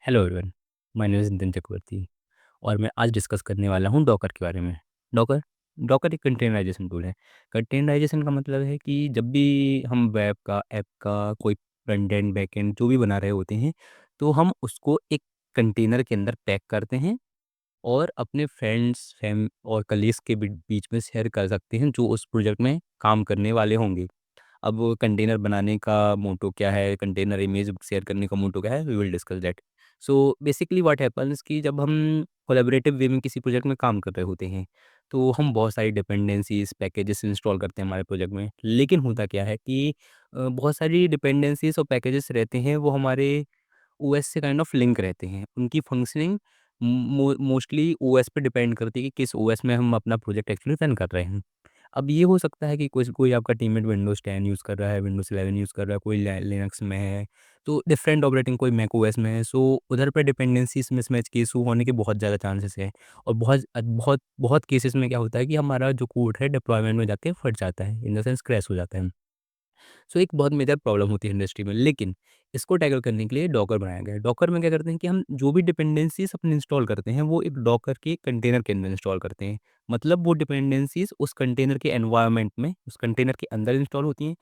Hello everyone, my name is Nitin Chakraborty और मैं आज डिस्कस करने वाला हूँ डॉकर के बारे में। डॉकर डॉकर एक कंटेनराइजेशन टूल है। कंटेनराइजेशन का मतलब है कि जब भी हम वेब का, ऐप का कोई फ्रंट एंड, बैक एंड जो भी बना रहे होते हैं, तो हम उसको एक कंटेनर के अंदर पैक करते हैं और अपने फ्रेंड्स, फैम और कलीग्स के बीच में शेयर कर सकते हैं, जो उस प्रोजेक्ट में काम करने वाले होंगे। अब कंटेनर बनाने का मोटो क्या है, कंटेनर इमेज शेयर करने का मोटो क्या है, we will discuss that. So basically what happens कि जब हम कोलैबोरेटिव वे में किसी प्रोजेक्ट में काम कर रहे होते हैं, तो हम बहुत सारी डिपेंडेंसीज़, पैकेजेस इंस्टॉल करते हैं हमारे प्रोजेक्ट में। लेकिन होता क्या है कि बहुत सारी डिपेंडेंसीज़ और पैकेजेस रहते हैं, वो हमारे ओएस से काइंड ऑफ लिंक रहते हैं। उनकी फंक्शनिंग मोस्टली ओएस पे डिपेंड करती है कि किस ओएस में हम अपना प्रोजेक्ट एक्चुअली रन कर रहे हैं। अब ये हो सकता है कि कोई आपका टीममेट विंडोज़ 10 यूज़ कर रहा है, विंडोज़ 11 यूज़ कर रहा है, कोई लिनक्स में है, तो डिफरेंट ऑपरेटिंग कोई मैक ओएस में है। सो उधर पे डिपेंडेंसीज़ मिसमैच के इशू होने के बहुत ज़्यादा चांसेस हैं और बहुत बहुत केसेस में क्या होता है कि हमारा जो कोड है डिप्लॉयमेंट में जाके फट जाता है, इन द सेंस क्रैश हो जाता है। सो एक बहुत मेजर प्रॉब्लम होती है इंडस्ट्री में। लेकिन इसको टैकल करने के लिए डॉकर बनाया गया है। डॉकर में क्या करते हैं कि हम जो भी डिपेंडेंसीज़ अपने इंस्टॉल करते हैं, वो एक डॉकर के कंटेनर के अंदर इंस्टॉल करते हैं। मतलब वो डिपेंडेंसीज़ उस कंटेनर के एनवायरनमेंट में, उस कंटेनर के अंदर इंस्टॉल होती हैं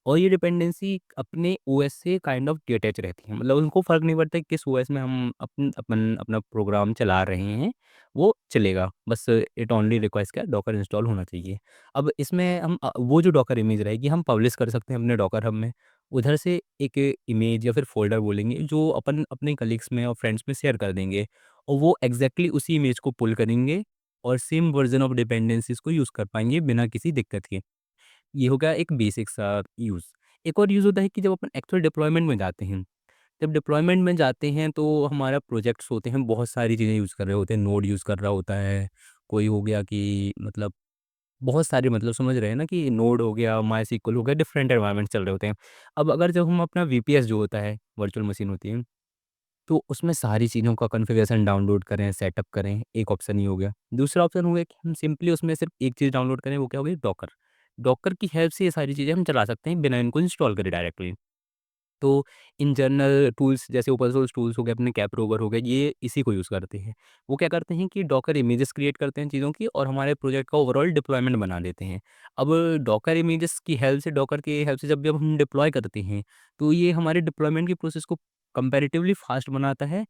और ये डिपेंडेंसी अपने ओएस से काइंड ऑफ डिटैच रहती है। मतलब उनको फ़र्क नहीं पड़ता कि किस ओएस में हम अपना प्रोग्राम चला रहे हैं, वो चलेगा। बस इट ओनली रिक्वायर्स क्या, डॉकर इंस्टॉल होना चाहिए। अब इसमें हम वो जो डॉकर इमेज रहेगी हम पब्लिश कर सकते हैं अपने डॉकर हब में। उधर से एक इमेज या फिर फ़ोल्डर बोलेंगे जो अपन अपने कलीग्स में और फ्रेंड्स में शेयर कर देंगे और वो एग्ज़ैक्टली उसी इमेज को पुल करेंगे और सेम वर्ज़न ऑफ डिपेंडेंसीज़ को यूज़ कर पाएँगे बिना किसी दिक्कत के। ये हो गया एक बेसिक सा यूज़। एक और यूज़ होता है कि जब अपन एक्चुअल डिप्लॉयमेंट में जाते हैं, जब डिप्लॉयमेंट में जाते हैं तो हमारा प्रोजेक्ट्स होते हैं, बहुत सारी चीज़ें यूज़ कर रहे होते हैं, नोड यूज़ कर रहा होता है, कोई हो गया कि मतलब बहुत सारे मतलब समझ रहे हैं ना कि नोड हो गया, मायसीक्वल हो गया, डिफरेंट एनवायरनमेंट चल रहे होते हैं। अब अगर जब हम अपना वीपीएस जो होता है, वर्चुअल मशीन होती है, तो उसमें सारी चीज़ों का कॉन्फ़िगरेशन डाउनलोड करें, सेटअप करें, एक ऑप्शन ये हो गया। दूसरा ऑप्शन हो गया कि हम सिंपली उसमें सिर्फ़ एक चीज़ डाउनलोड करें, वो क्या हो गई डॉकर। डॉकर की हेल्प से ये सारी चीज़ें हम चला सकते हैं बिना इनको इंस्टॉल करे डायरेक्टली। तो इन जनरल टूल्स जैसे ओपन सोर्स टूल्स हो गए, अपने कैपरोवर हो गए, ये इसी को यूज़ करते हैं। वो क्या करते हैं कि डॉकर इमेजेस क्रिएट करते हैं चीज़ों की और हमारे प्रोजेक्ट का ओवरऑल डिप्लॉयमेंट बना देते हैं। अब डॉकर इमेजेस की हेल्प से, डॉकर की हेल्प से जब हम डिप्लॉय करते हैं, तो ये हमारे डिप्लॉयमेंट की प्रोसेस को कंपैरेटिवली फास्ट बनाता है।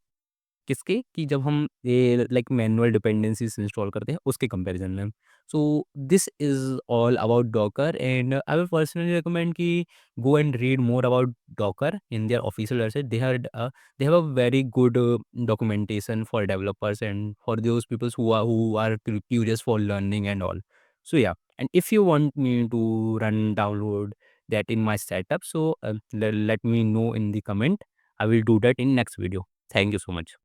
किसके कि जब हम ये लाइक मैनुअल डिपेंडेंसीज इंस्टॉल करते हैं उसके कंपैरिजन में। So this is all about Docker and I will personally recommend कि go and read more about Docker in their official website. They have a very good documentation for developers and for those people who are curious for learning and all. So yeah, and if you want me to run download that in my setup, so let me know in the comment. I will do that in next video. Thank you so much.